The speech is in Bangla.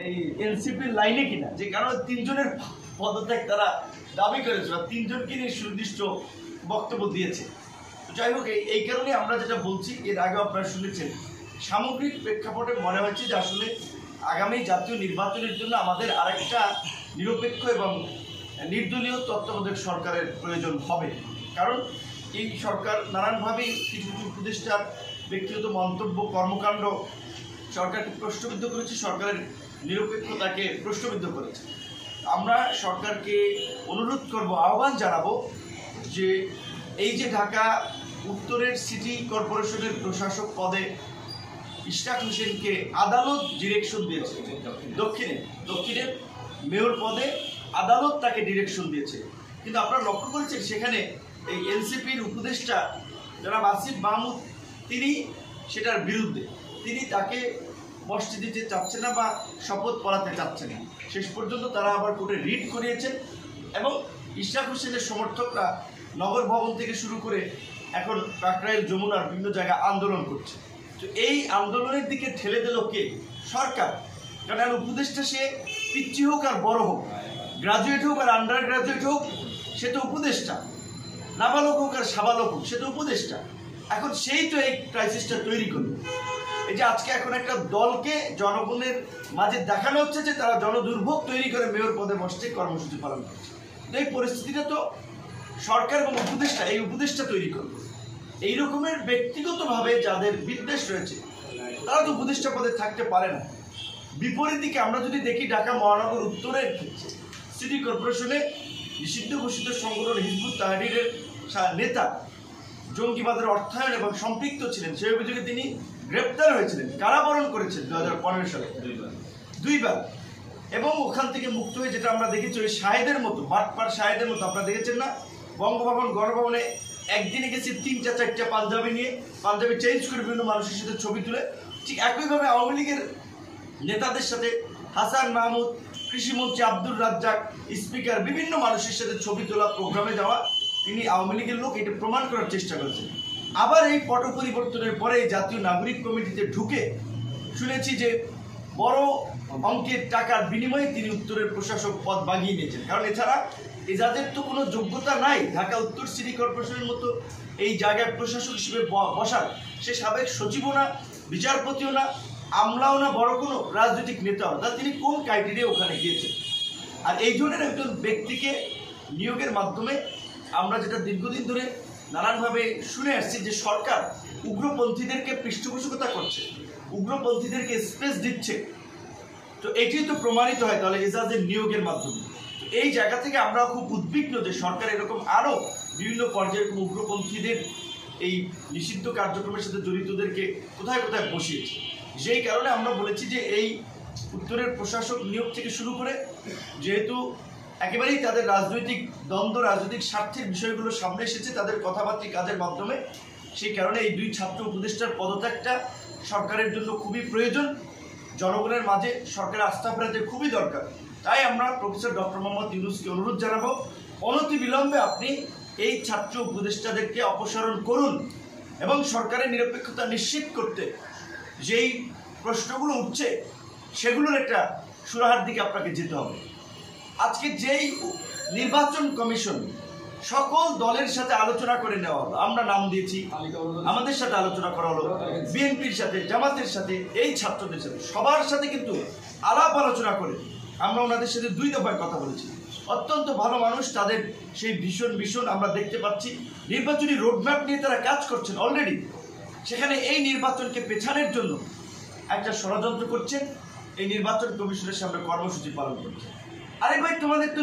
এই এনসিপির লাইনে কিনা, যে কারণে তিনজনের পদত্যাগ তারা দাবি করেছে বা তিনজনকে নিয়ে সুনির্দিষ্ট বক্তব্য দিয়েছে। তো যাই হোক, এই কারণে আমরা যেটা বলছি, এর আগে আপনারা শুনেছেন, সামগ্রিক প্রেক্ষাপটে মনে হচ্ছে যে আসলে আগামী জাতীয় নির্বাচনের জন্য আমাদের আরেকটা নিরপেক্ষ এবং নির্দলীয় তত্ত্বাবধায়ক সরকারের প্রয়োজন হবে। কারণ এই সরকার নানানভাবেই কিছু কিছু উপদেষ্টার ব্যক্তিগত মন্তব্য, কর্মকাণ্ড সরকারকে প্রশ্নবিদ্ধ করেছে, সরকারের নিরপেক্ষতাকে প্রশ্নবিদ্ধ করেছে। আমরা সরকারকে অনুরোধ করব, আহ্বান জানাবো যে এই যে ঢাকা উত্তরের সিটি কর্পোরেশনের প্রশাসক পদে ইশরাক হোসেনকে আদালত ডিরেকশন দিয়েছে, দক্ষিণের মেয়র পদে আদালত তাকে ডিরেকশন দিয়েছে, কিন্তু আপনারা লক্ষ্য করেছেন সেখানে এই এনসিপির উপদেষ্টা যারা আসিফ মাহমুদ, তিনি সেটার বিরুদ্ধে, তিনি তাকে বসতে দিতে চাচ্ছেন না বা শপথ পড়াতে চাচ্ছেন না। শেষ পর্যন্ত তারা আবার কোর্টে রিট করিয়েছেন এবং ইশরাক হোসেনের সমর্থকরা নগর ভবন থেকে শুরু করে এখন কাকরাইল, যমুনার বিভিন্ন জায়গায় আন্দোলন করছে। তো এই আন্দোলনের দিকে ঠেলে দিল কে? সরকার। কারণ উপদেষ্টা সে পিচ্ছি হোক আর বড় হোক, গ্রাজুয়েট হোক আর আন্ডার গ্রাজুয়েট হোক, সে তো উপদেষ্টা, নাবালক হোক আর সাবালক হোক, সে তো উপদেষ্টা। এখন সেই তো এই ক্রাইসিসটা তৈরি করবে। এই যে আজকে এখন একটা দলকে জনগণের মাঝে দেখানো হচ্ছে যে তারা জনদুর্ভোগ তৈরি করে মেয়র পদে বসতে কর্মসূচি পালন করছে। এই পরিস্থিতিটা তো সরকার এবং উপদেষ্টা, এই উপদেষ্টা তৈরি করবে। এই রকমের ব্যক্তিগতভাবে যাদের বিদ্বেষ রয়েছে তারা তো উপদেষ্টা পদে থাকতে পারে না। বিপরীত দিকে আমরা যদি দেখি, ঢাকা মহানগর উত্তরের ক্ষেত্রে সিটি কর্পোরেশনে নিষিদ্ধ ঘোষিত সংগঠন হিজবুত তাহরীরের নেতা জঙ্গিবাদের অর্থায়ন এবং সম্পৃক্ত ছিলেন, সেই অভিযোগে তিনি গ্রেপ্তার হয়েছিলেন, কারাবরণ করেছেন 2015 সালে দুইবার, এবং ওখান থেকে মুক্ত হয়ে যেটা আমরা দেখেছি ওই শাহেদের মতো, বাটপার শাহেদের মতো, আপনারা দেখেছেন না বঙ্গভবন গণভবনে একদিনে গেছি 3-4টা পাঞ্জাবি নিয়ে, পাঞ্জাবি চেঞ্জ করে বিভিন্ন মানুষের সাথে ছবি তুলে। ঠিক একইভাবে আওয়ামী লীগের নেতাদের সাথে হাসান মাহমুদ, কৃষিমন্ত্রী আব্দুর রাজ্জাক, স্পিকার, বিভিন্ন মানুষের সাথে ছবি তোলা, প্রোগ্রামে যাওয়া, তিনি আওয়ামী লীগের লোক, এটা প্রমাণ করার চেষ্টা করেছেন। আবার এই পট পরিবর্তনের পরে জাতীয় নাগরিক কমিটিতে ঢুকে শুনেছি যে বড় অঙ্কের টাকার বিনিময়ে তিনি উত্তরের প্রশাসক পদ বাগিয়ে নিয়েছেন। কারণ এছাড়া এজাজের তো কোনো যোগ্যতা নাই ঢাকা উত্তর সিটি কর্পোরেশনের মতো এই জায়গায় প্রশাসক হিসেবে বসার। সে সাবেক সচিবও না, বিচারপতিও না, আমলাও না, বড় কোনো রাজনৈতিক নেতাও না। তিনি কোন ক্রাইটেরিয়া ওখানে গিয়েছেন? আর এই ধরনের একজন ব্যক্তিকে নিয়োগের মাধ্যমে আমরা যেটা দীর্ঘদিন ধরে নানানভাবে শুনে আসছি যে সরকার উগ্রপন্থীদেরকে পৃষ্ঠপোষকতা করছে, উগ্রপন্থীদেরকে স্পেস দিচ্ছে। তো এটি তো প্রমাণিত হয় তাহলে এজাজের নিয়োগের মাধ্যমে। এই জায়গা থেকে আমরা খুব উদ্বিগ্ন যে সরকার এরকম আরও বিভিন্ন পর্যায়ে উগ্রপন্থীদের এই নিষিদ্ধ কার্যক্রমের সাথে জড়িতদেরকে কোথায় কোথায় বসিয়েছে। যেই কারণে আমরা বলেছি যে এই উত্তরের প্রশাসক নিয়োগ থেকে শুরু করে, যেহেতু একেবারেই তাদের রাজনৈতিক দ্বন্দ্ব, রাজনৈতিক স্বার্থের বিষয়গুলো সামনে এসেছে তাদের কথাবার্তা কাজের মাধ্যমে, সেই কারণে এই দুই ছাত্র উপদেষ্টার পদত্যাগটা সরকারের জন্য খুবই প্রয়োজন। জনগণের মাঝে সরকারের আস্থা ফেরাতে খুবই দরকার। তাই আমরা প্রফেসর ডক্টর মোহাম্মদ ইউনূসকে অনুরোধ জানাবো, অনতিবিলম্বে আপনি এই ছাত্র উপদেষ্টাদেরকে অপসারণ করুন এবং সরকারের নিরপেক্ষতা নিশ্চিত করতে যেই প্রশ্নগুলো উঠছে সেগুলোর একটা সুরাহার দিকে আপনাকে যেতে হবে। আজকে যেই নির্বাচন কমিশন সকল দলের সাথে আলোচনা করে নেওয়া হলো, আমরা নাম দিয়েছি, আমাদের সাথে আলোচনা করা হলো, বিএনপির সাথে, জামাতের সাথে, এই ছাত্রদের সাথে, সবার সাথে কিন্তু আলাপ আলোচনা করে আমরা ওনাদের সাথে 2 দফায় কথা বলেছি। অত্যন্ত ভালো মানুষ, তাদের সেই ভীষণ আমরা দেখতে পাচ্ছি নির্বাচনী রোডম্যাপ নিয়ে তারা কাজ করছেন অলরেডি। সেখানে এই নির্বাচনকে পেছানোর জন্য একটা ষড়যন্ত্র করছেন, এই নির্বাচন কমিশনের সামনে কর্মসূচি পালন করছে। আরে ভাই, তোমাদের তো